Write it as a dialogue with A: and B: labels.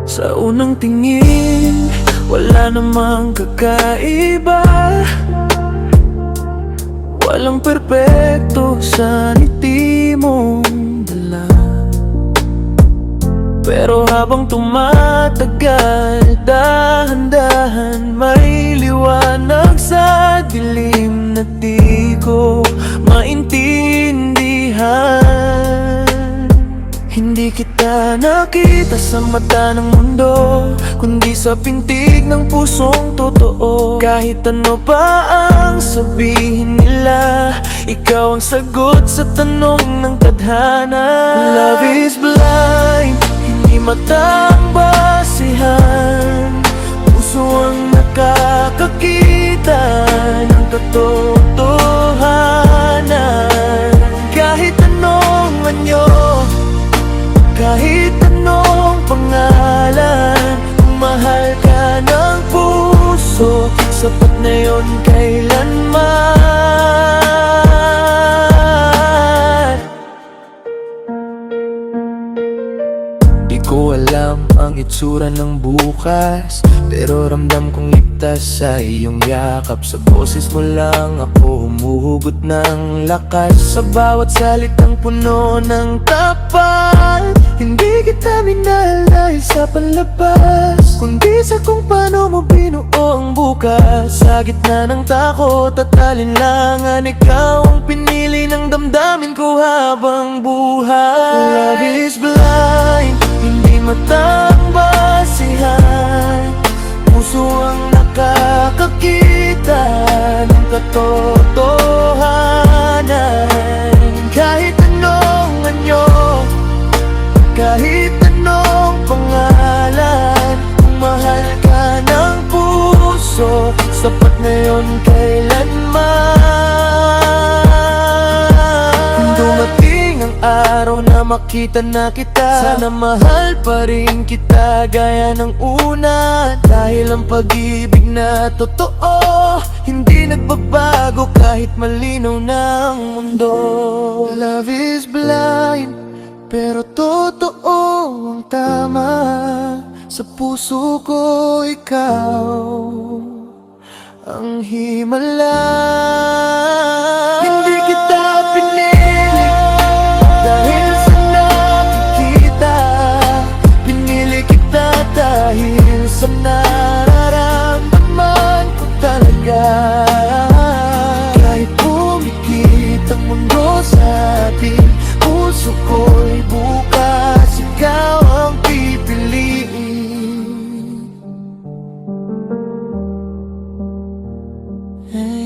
A: Sa unang tingin, wala namang kakaiba. Walang perpekto sa ngiti mong dala. Pero habang tumatagal, dahan-dahan may liwanag sa dilim na di ko maintindihan. Hindi kita nakita sa mata ng mundo, kundi sa pintig ng pusong totoo. Kahit ano pa ang sabihin nila, ikaw ang sagot sa tanong ng tadhana. Love is blind, hindi matang basihan. Puso ang nakakakita ng katotohanan. Kahit anong anyo, kahit anong pangalan, kung mahal ka ng puso, sapat na yun kailanman. Di ko alam ang itsura ng bukas, pero ramdam kong ligtas sa iyong yakap. Sa boses mo lang ako humuhugot ng lakas. Sa bawat salitang puno ng tapat, hindi kita minahal dahil sa panlabas, kundi sa kung paano mo binuo ang bukas. Sa gitna ng takot at alinlangan, ikaw ang pinili ng damdamin ko habang buhay. Love is blind, hindi matang basihan. Puso ang nakakakita ng katotohanan. Kahit anong anyo, kahit anong pangalan, kung mahal ka ng puso, sapat na yun kailanman. Kung dumating ang araw na makita na kita, sana mahal pa rin kita gaya ng una. Dahil ang pag-ibig na totoo, hindi nagbabago kahit malinaw na ang mundo. Love is blind, pero totoo ang tama. Sa puso ko ikaw ang himala. Hindi kita pinili dahil sa nakikita, pinili kita dahil sa nararamdaman ko talaga. Kahit pumikit ang mundo sa atin, puso ko'y bukas, ikaw ang pipiliin. Hey.